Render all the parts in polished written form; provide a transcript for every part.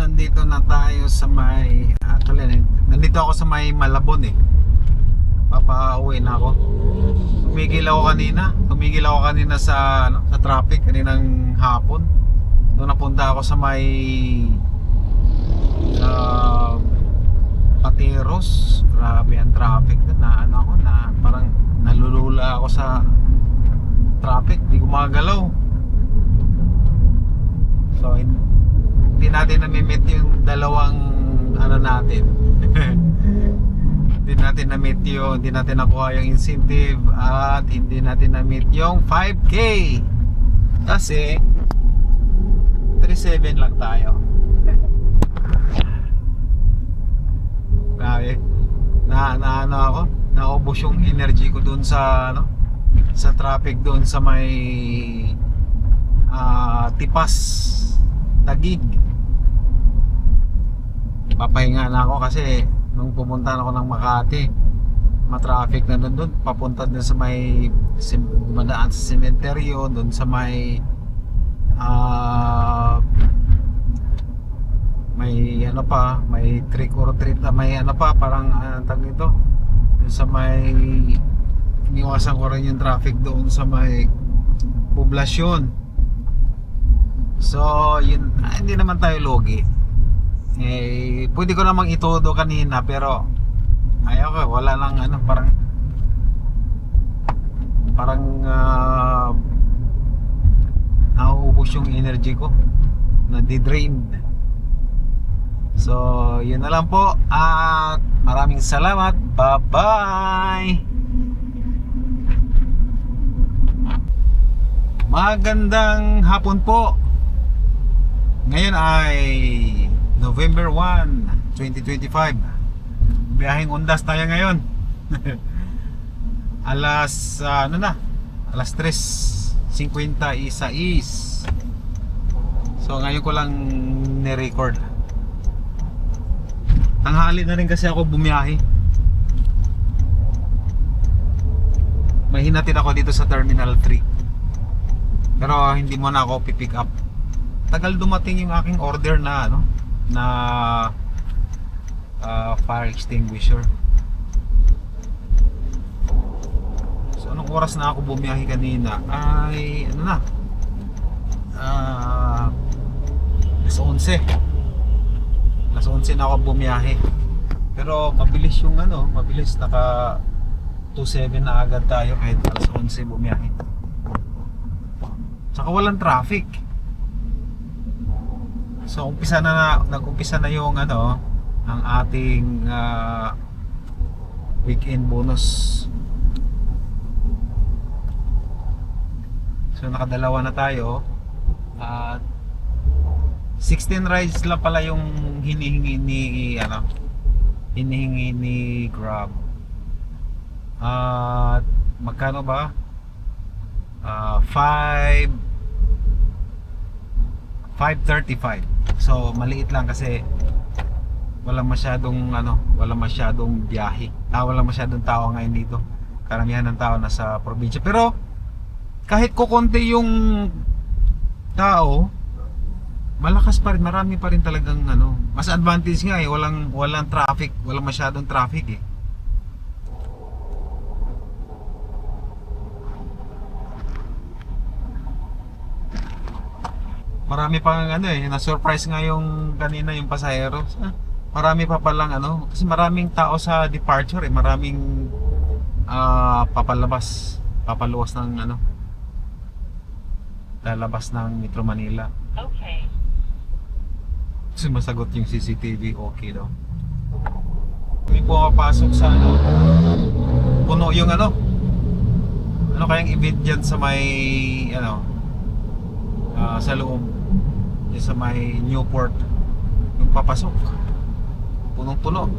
nandito na tayo sa may actually, nandito ako sa may Malabon eh. Papauwi na ako. Tumigil ako kanina sa sa traffic kaninang hapon. Doon napunta ako sa may Pateros. Grabe ang traffic doon, na parang nalulula ako sa traffic, di ko magalaw. So hindi natin na-meet yung dalawang natin. Hindi natin nakuha yung incentive at hindi natin na-meet yung 5K kasi 3.7 lang tayo. Grabe, naubos yung energy ko dun sa sa traffic doon sa may Tipas, Taguig. Papahinga na ako kasi nung pumunta ako ng Makati, matraffic na doon papunta din sa may madaan sa sementeryo, doon sa may may trick or treat na may parang tag nito doon sa may iniwasan ko rin yung traffic doon sa may poblasyon. So yun, hindi naman tayo logi. Pwede ko namang itodo kanina pero ayaw ko, wala lang parang nauubos yung energy ko, nadi-drained. So yun na lang po at maraming salamat. Bye bye. Magandang hapon po. Ngayon ay November 1, 2025. Biyaheng Undas tayo ngayon. Alas 3:56. So ngayon ko lang ni-record. Tanghali na rin kasi ako bumiyahe. May hinatid ako dito sa Terminal 3. Pero hindi mo na ako pipick up. Tagal dumating yung aking order na fire extinguisher. So anong oras na ako bumiyahe kanina? Ay alas 11. Alas 11 na ako bumiyahe. Pero mabilis yung mabilis, naka 2.7 na agad tayo kahit alas 11 bumiyahe. Saka walang traffic. So nag-umpisa na yung ang ating weekend bonus. So nakadalawa na tayo at 16 rides lang pala yung hinihingi ni Grab. At magkano ba? 5.35. So maliit lang kasi wala masyadong biyahe. Wala masyadong tao ngayon dito. Karamihan ng tao nasa probinsya. Pero kahit kukonti yung tao, malakas pa rin, marami pa rin talagang mas advantage nga walang traffic, walang masyadong traffic eh. Marami pang na-surprise nga yung kanina yung pasahero. Marami pa palang kasi maraming tao sa departure eh, maraming papaluwas ng lalabas ng Metro Manila. Okay. Sumasagot yung CCTV, okay daw. May pumapasok sa puno yung kayang event dyan sa may sa loob yung sa may Newport, yung papasok punong-puno.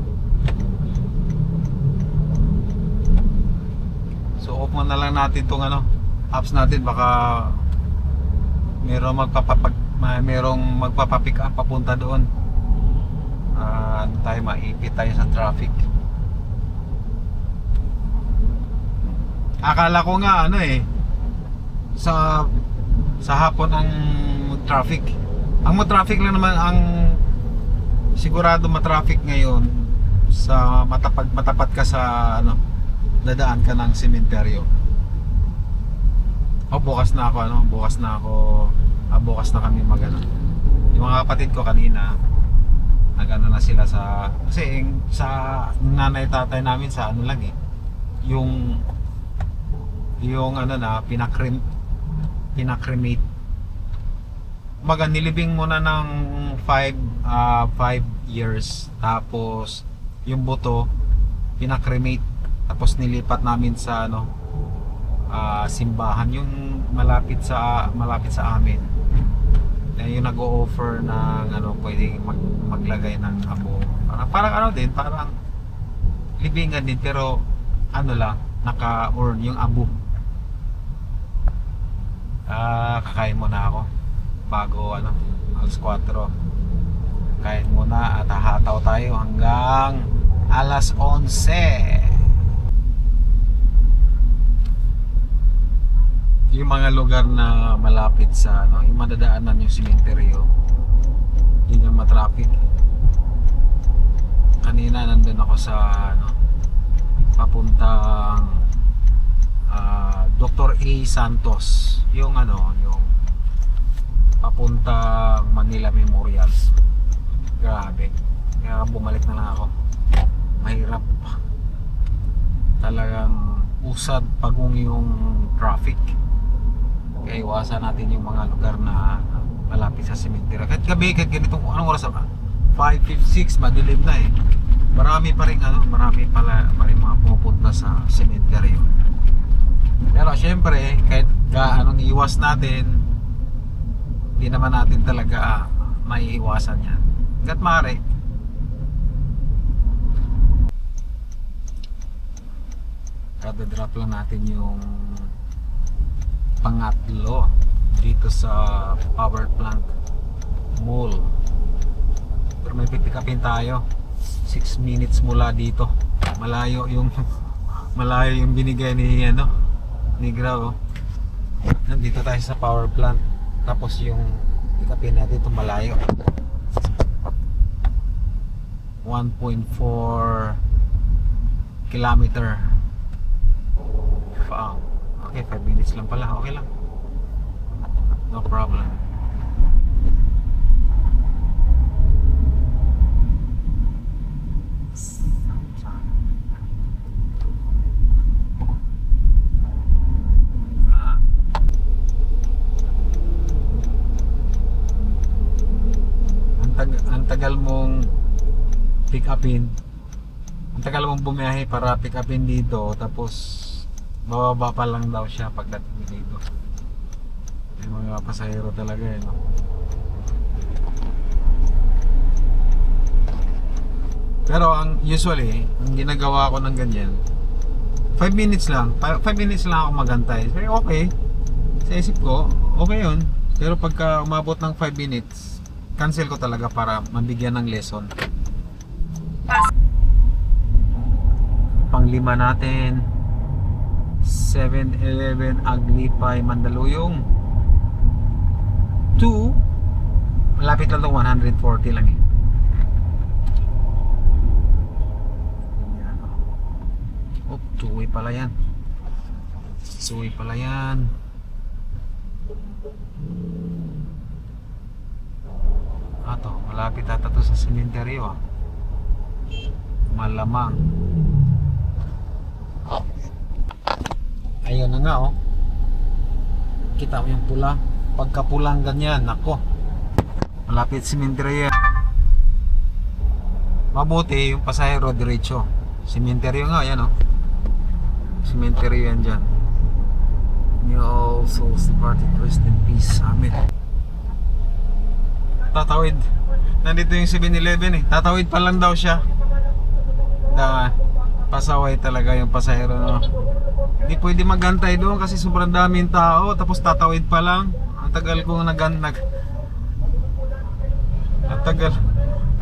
So off mo na lang natin tong apps natin, baka merong magpapapick up papunta doon. Tayo maipit tayo sa traffic. Akala ko nga sa hapon ang traffic. Ang traffic lang naman ang sigurado matraffic ngayon sa matapat ka sa ano, dadaan ka ng sementeryo. Bukas na ako bukas na kami magano. Yung mga kapatid ko kanina nagano na sila sa kasi sa nanay tatay namin sa ano lang yung ano na pinakremate. Nilibing muna ng 5 years, tapos yung buto pinakremate, tapos nilipat namin sa ano simbahan yung malapit sa amin. Yung nag-o-offer ng ano, pwedeng maglagay ng abo. Parang ano din, parang libingan din, pero ano lang, naka-earn yung abo. Kakain muna ako bago ano, alas 4. Kain muna at hahataw tayo hanggang alas 11. Yung mga lugar na malapit sa ano, yung madadaanan yung sementeryo, yun yung matraffic. Kanina nandun ako sa ano, papuntang Dr. A. Santos, yung ano, yung papuntang Manila Memorial. Grabe, kaya bumalik na lang ako. Mahirap talagang, usad pagong yung traffic. Kaya iwasan natin yung mga lugar na malapit sa sementeryo. Kahit gabi, kahit ganitong anong oras ba? 5:56, madilim na eh. Marami pa rin mga pumupunta sa sementeryo. Pero syempre, kahit anong iwas natin, hindi naman natin talaga maiiwasan yan. Kahit maaari. Kada drop lang natin yung pangatlo dito sa power plant mall. Pero may pipikapin tayo 6 minutes mula dito. Malayo yung binigay ni ano, ni Grau. Nandito tayo sa power plant, tapos yung pikapin natin ito malayo, 1.4 kilometer. Wow. Okay, 5 minutes lang pala. Okay lang. No problem. Ang tagal mong pick upin. Ang tagal mong bumiyahe para pick upin dito, tapos bababa pa lang daw siya pagdating dito. May mga pasahero talaga no? Pero usually ang ginagawa ko ng ganyan, 5 minutes lang ako magantay. So, okay, sa isip ko okay yun. Pero pagka umabot ng 5 minutes, cancel ko talaga para mabigyan ng lesson. Pang-5 natin, 7-Eleven Aglipay, Mandaluyong. 2, malapit lang ito, 140 lang eh. Oh, 2-way pala yan. 2-way pala yan. Malapit ata to sa sementeryo malamang. Ayun na nga kita mo yung pula, pagkapulang ganyan, nako, malapit sementeryo. Mabuti yung pasahero diretso, sementeryo nga yan sementeryo yan dyan. May all souls departed, rest in peace, amen. Tatawid, nandito yung 7-Eleven tatawid pa lang daw siya na pasaway talaga yung pasahero Hindi pwede magantay doon kasi sobrang daming tao, tapos tatawid pa lang. Ang tagal kong ang tagal.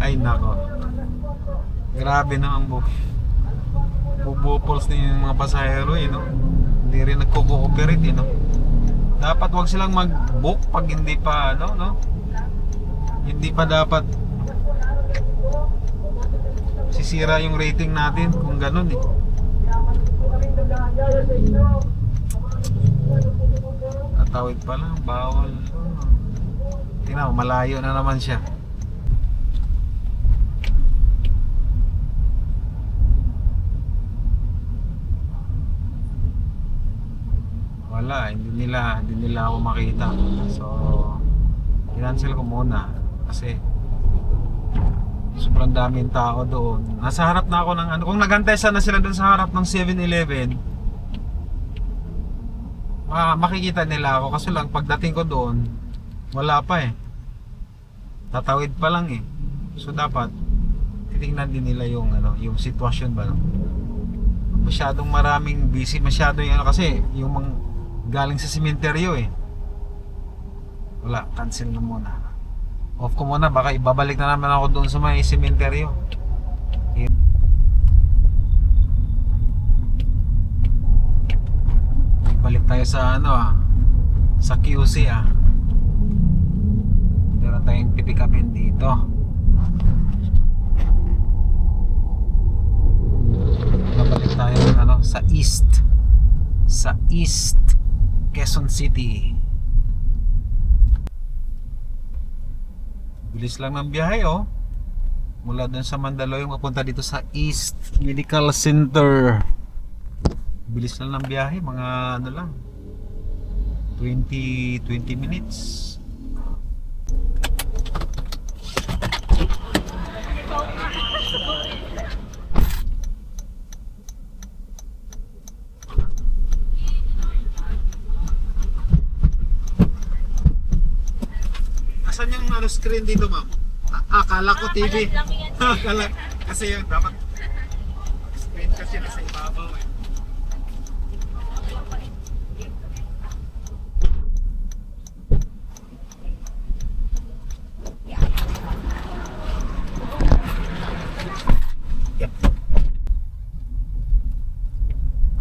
Ay nako, grabe naman bubupols din yung mga pasahero hindi rin nagko-cooperate Dapat wag silang mag-book pag hindi pa hindi pa dapat Sisira yung rating natin kung ganun eh. Tatawid pa lang, bawal. Tingnan mo, malayo na naman siya. Wala, hindi nila ako makita. So, i-cancel ko muna kasi sobrang daming tao doon. Nasa harap na ako ng ano, kung nagantay sana sila doon sa harap ng 7-Eleven, makikita nila ako kasi lang pagdating ko doon, wala pa eh. Tatawid pa lang eh. So dapat titingnan din nila yung ano, yung sitwasyon ba, no? Masyadong maraming busy, masyado yung ano kasi yung galing sa sementeryo eh. Wala, cancel na muna. Off ko muna, baka ibabalik na naman ako doon sa may sementeryo. Balik tayo sa ano sa QC meron tayong pipikapin dito. Balik tayo ano, sa East Quezon City. Bilis lang ng biyahe mula dun sa Mandaluyong papunta dito sa East Medical Center. Bilis lang ng biyahe, mga ano lang 20 minutes. Asan yung ano screen dito, ma'am? Akala ko TV. Akala kasi yung dapat screen kasi nasa ibabaw eh.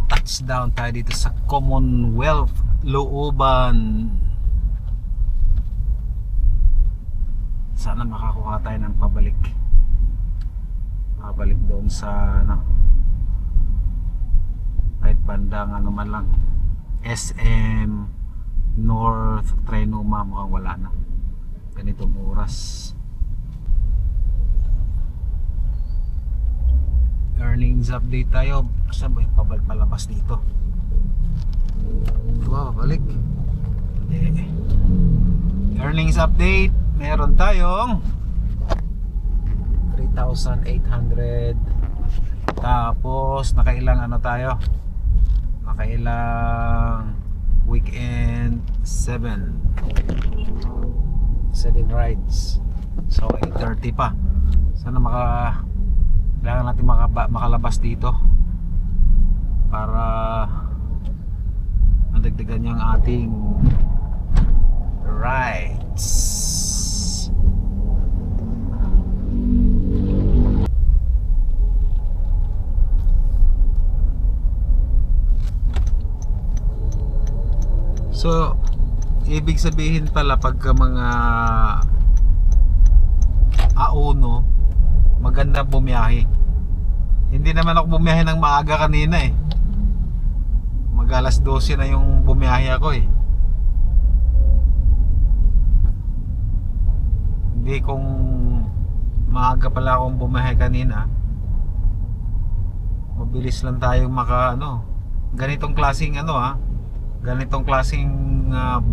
Touchdown tayo dito sa Commonwealth Looban. Sana makakuha tayo ng pabalik doon sa ano, kahit bandang ano man lang, SM North Trinoma. Mukhang wala na ganitong oras. Earnings update tayo. Saan ba yung palabas dito? Diba babalik? Hindi. Earnings update, meron tayong 3,800. Tapos nakailang ano tayo, nakailang weekend 7 rides. So 830 pa. Sana kailangan natin makalabas dito para madagdagan yung ating rides. So ibig sabihin pala pagka mga auno, maganda bumiyahe. Hindi naman ako bumiyahe ng maaga kanina eh. Mag alas 12 na yung bumiyahe ako eh. Hindi kung maaga pala akong bumiyahe kanina, mabilis lang tayong ganitong klaseng ganitong klaseng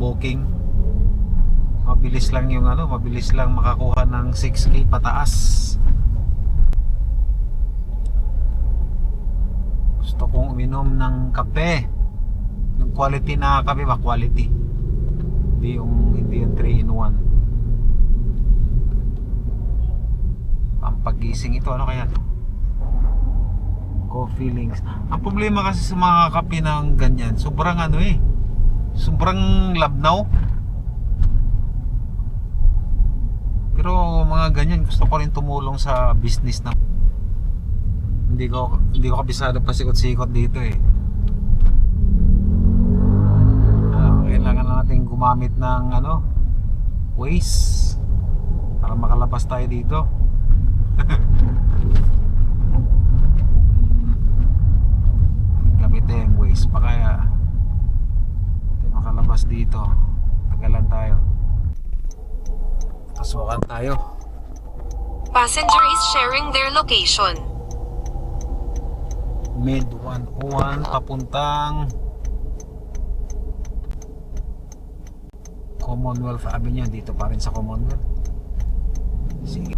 booking. Mabilis lang mabilis lang makakuha ng 6K pataas. Gusto kong uminom ng kape, yung quality na kape ba, quality, hindi yung 3 in 1. Pampagising ito, ano kaya to? Coffee links. Ang problema kasi sa mga kape ng ganyan, sobrang sobrang labnaw. Pero mga ganyan, gusto ko rin tumulong sa business na hindi ko kabisado pasikot-sikot dito eh. Kailangan natin gumamit ng Waze para makalabas tayo dito. Gamitin yung Waze pa kaya tayo makalabas dito. Tagalan tayo. Pasukan tayo. Passenger is sharing their location. Mid 101 papuntang Commonwealth Avenue. Dito pa rin sa Commonwealth. Sige.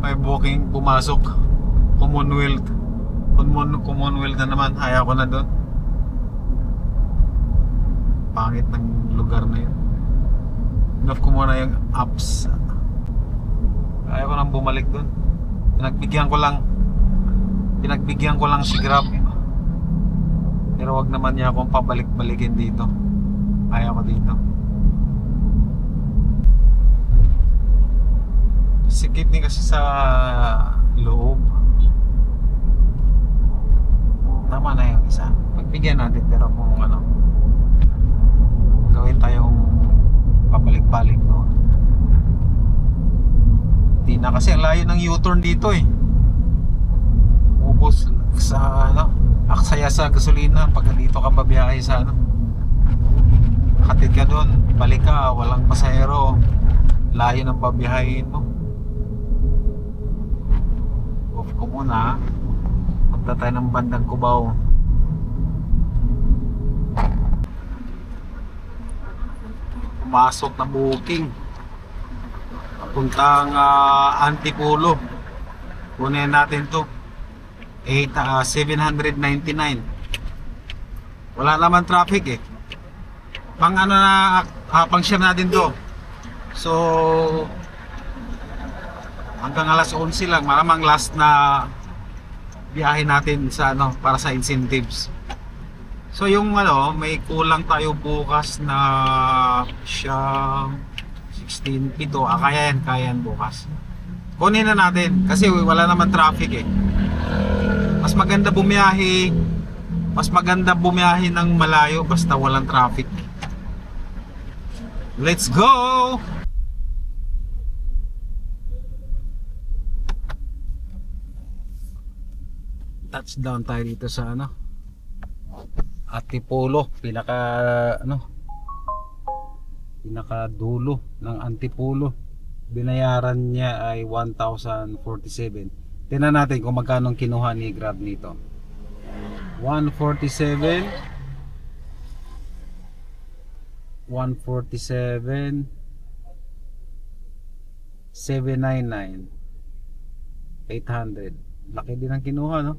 May booking pumasok. Commonwealth. Commonwealth na naman. Ayaw ko na doon. Pangit ng lugar na yun. Enough ko muna yung apps. Ayaw ko nang bumalik doon. Pinagbigyan ko lang si Grab. Pero wag naman niya akong pabalik-balikin dito. Ayaw ko dito. Sikip din kasi sa loob. Tama na yung isa. Pagbigyan natin pero kung ano, gawin tayong pabalik-balik doon. Di na kasi ang layo ng U-turn dito eh. Ubos sa ano, aksaya sa gasolina pag dito ka babiyahe sa ano. Hatid ka doon, balik ka, walang pasahero. Layo ng babiyahin mo. Off ko muna. Punta tayo ng bandang Cubao. Pumasok na booking papuntang Antipolo. Kunin natin to 799. Wala naman traffic eh. Pang ano na pang share natin to. So hanggang alas 11 lang, malamang last na biyahe natin sa ano para sa incentives. So yung ano, may kulang tayo bukas na siyang 16 pito. Kaya yan bukas. Kunin na natin kasi wala naman traffic eh. Mas maganda bumiyahe ng malayo basta walang traffic. Let's go! Touchdown tayo dito sa ano, Antipolo, pinaka dulo ng Antipolo. Binayaran niya ay 1,047. Tingnan natin kung magkano kinuha ni Grab nito. 147 799 800. Laki din ang kinuha, no?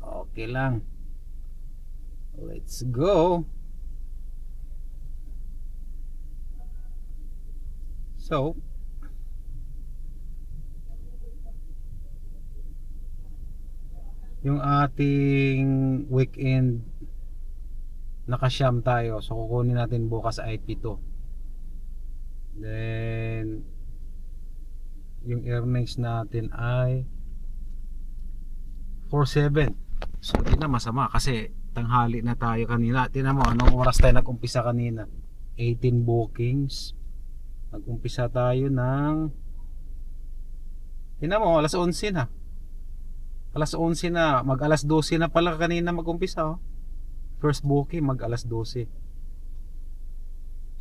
Okay lang. Let's go. So yung ating weekend nakasyam tayo. So kukunin natin bukas ay 7. Then yung earnings natin ay 47. So di na masama kasi tanghali na tayo kanina. Tingnan mo anong oras tayo nag-umpisa kanina. 18 bookings. Nag-umpisa tayo ng, tingnan mo, alas 11 na. Alas 11 na, mag alas 12 na pala kanina mag-umpisa, oh. First booking mag alas 12.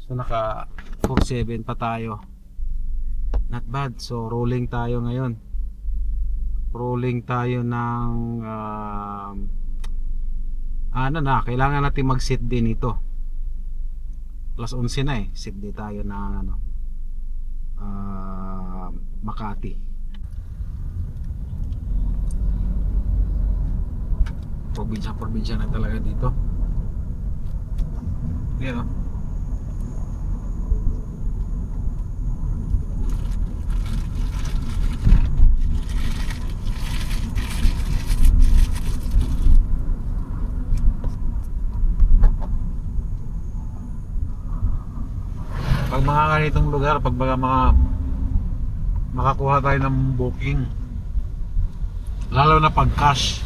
So naka 47 pa tayo. Not bad. So rolling tayo ngayon. Rolling tayo ng ano na, kailangan natin mag-sit din ito. Alas 11 na eh. Sit din tayo ng ano, Makati. Probinsya na talaga dito. Yan, oh. Pag mga ganitong lugar, pag makakuha tayo ng booking, lalo na pag cash,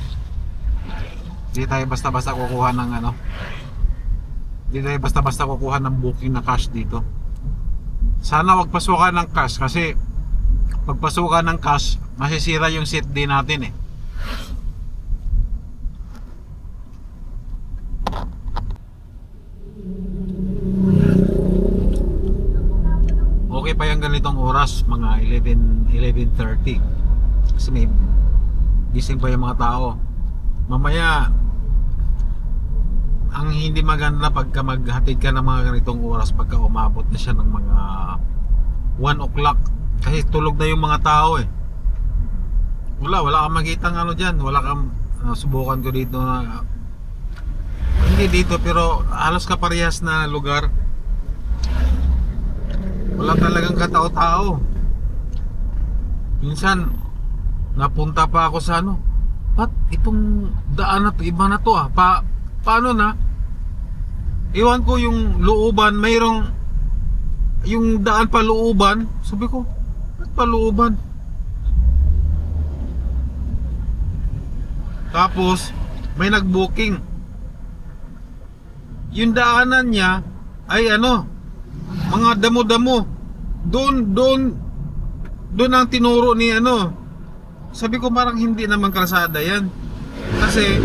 hindi tayo basta-basta kukuha ng ano, Hindi tayo basta-basta kukuha ng booking na cash dito. Sana wag pasukan ng cash kasi pag pasukan ng cash, masisira yung seat din natin eh. Okay pa yung ganitong oras, mga 11:30. Kasi may gising pa yung mga tao. Mamaya ang hindi maganda pagka maghatid ka ng mga ganitong oras, pagka umabot na siya ng mga 1 o'clock, kasi tulog na yung mga tao eh. Wala kang makitang ano dyan. Wala kang subukan ko dito na hindi dito pero halos kaparehas na lugar, wala talagang katao-tao. Minsan napunta pa ako sa ano, ba't itong daan na to, iba na to paano na? Iwan ko yung looban, mayroong yung daan pa looban. Sabi ko, ba't pa looban? Tapos may nag-booking. Yung daanan niya ay ano, mga damo-damo. Doon ang tinuro ni ano. Sabi ko parang hindi naman kalsada yan. Kasi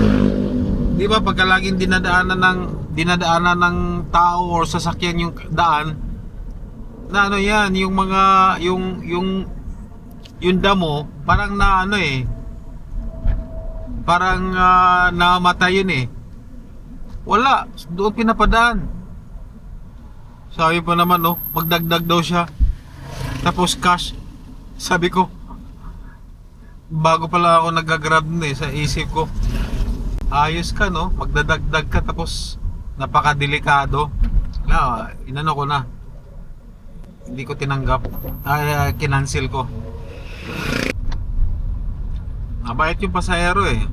di ba pagka laging dinadaanan ng tao or sasakyan yung daan, na ano yan, yung mga yung damo, parang na ano eh, parang namatay yun eh. Wala, doon pinapadaan. Sabi pa naman magdagdag daw siya. Tapos cash. Sabi ko, bago pala ako nag-grab sa isip ko, ayos ka magdadagdag ka tapos napakadelikado. Inano ko na, hindi ko tinanggap, kinancel ko. Mabait yung pasahero eh.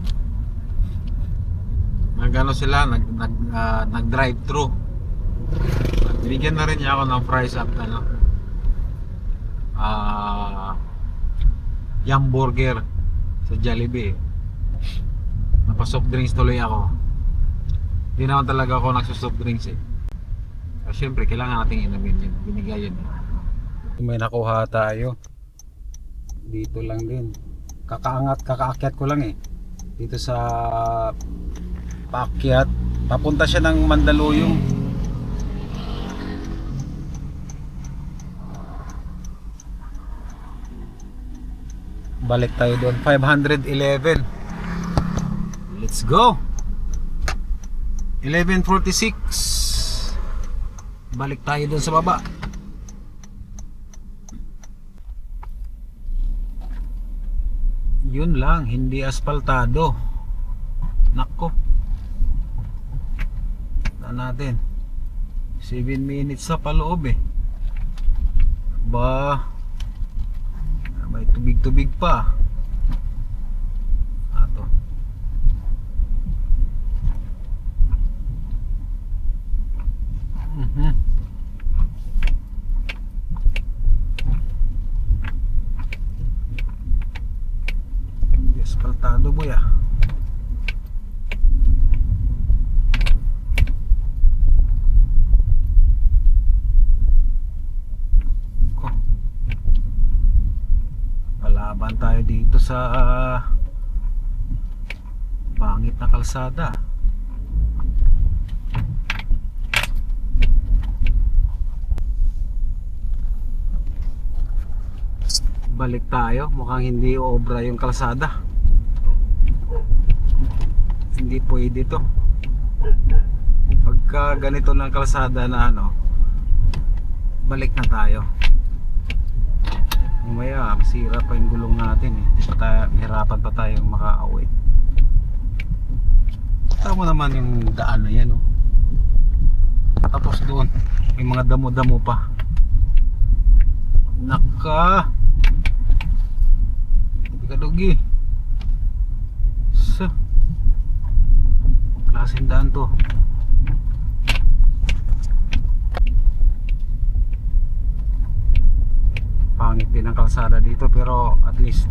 Nagano sila, nag-drive thru. Binigyan na rin niya ako ng fries at yum burger sa Jollibee. Napasoft drinks tuloy ako. Hindi naman talaga ako nagsusoft drinks eh. So, syempre kailangan nating inumin yun. Binigay yun. May nakuha tayo. Dito lang din. Kakaakyat ko lang eh. Dito sa paakyat. Papunta siya ng Mandaluyong. Balik tayo doon. 511. Let's go. 11:46. Balik tayo doon sa baba. Yun lang, hindi asfaltado. Nako. Natin 7 minutes sa paloob eh. May tubig pa. Ato. Hindi asfaltado boy Laban tayo dito sa pangit na kalsada. Balik tayo, mukhang hindi obra yung kalsada. Hindi pwede to. Pagka ganito lang kalsada na balik na tayo. Mamaya masira pa yung gulong natin eh. Hirapan pa tayong makauwi. Tama naman yung daan na yan Tapos doon may mga damo-damo pa. Naka Kadugi. Klaseng daan to. Pangit din ang kalsada dito pero at least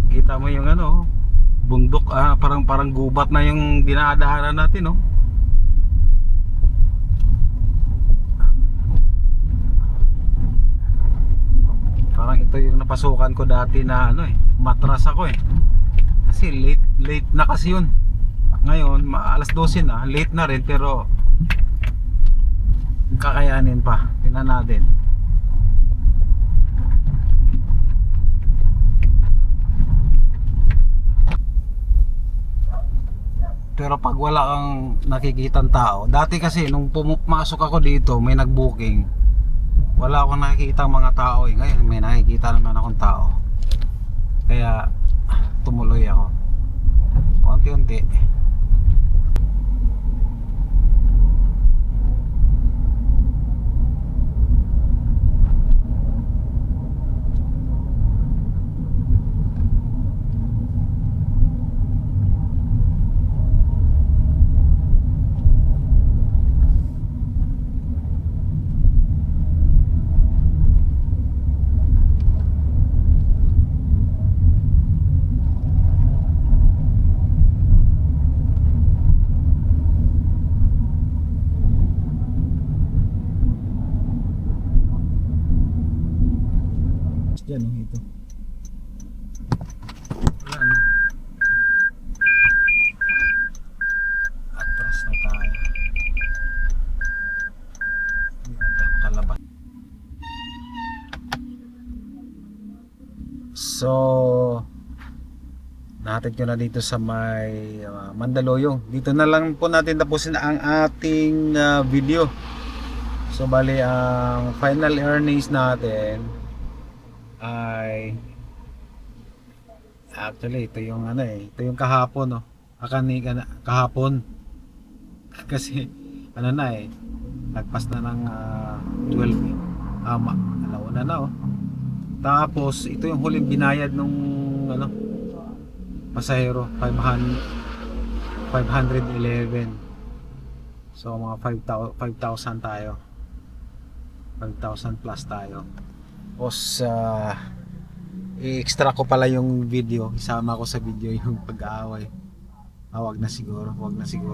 kita mo yung bundok, parang gubat na yung dinadaanan natin Ito yung napasukan ko dati na ano matras ako kasi late na kasi yun. Ngayon alas 12 na, late na rin pero kakayanin pa. Tingnan natin. Pero pag wala kang nakikitang tao, dati kasi nung pumasok ako dito may nag-booking, wala akong nakikita mga tao ngayon may nakikita naman akong tao, kaya tumuloy ako unti-unti. Diyan ito. Wala na. Atras na tayo. Hindi na tayo makalabas. So natin ko na dito sa may Mandaluyong. Dito na lang po natin tapusin ang ating video. So bali ang final earnings natin ay actually ito yung ito yung kahapon kahapon kasi nagpas na ng 12 alauna na tapos ito yung huling binayad nung pasahero 511. So mga 5,000 tayo, 5,000 plus tayo. Tapos i-extra ko pala yung video, isama ko sa video yung pag-aaway. Wag na siguro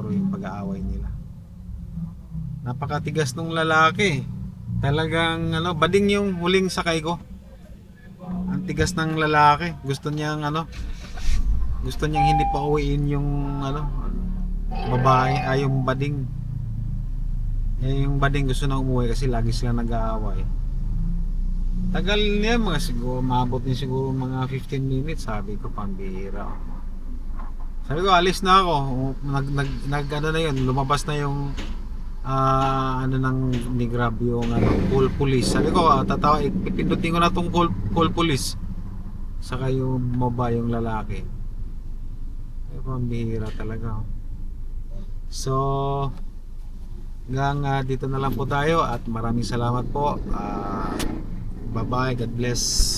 yung pag-aaway nila. Napakatigas nung lalaki. Talagang bading yung huling sakay ko. Ang tigas ng lalaki. Gusto niyang hindi pa uwiin yung babae, yung bading. Yung bading gusto na umuwi kasi lagi sila nag-aaway. Tagal niya, maabot din siguro mga 15 minutes. Sabi ko, pambihira. Sabi ko, alis na ako. Na yun, lumabas na yung ni Grab yung call police. Sabi ko, ipindutin ko na tong call police. Saka yung moba yung lalaki. Sabi ko, pambihira talaga. So hanggang dito na lang po tayo at maraming salamat po. Bye bye, God bless.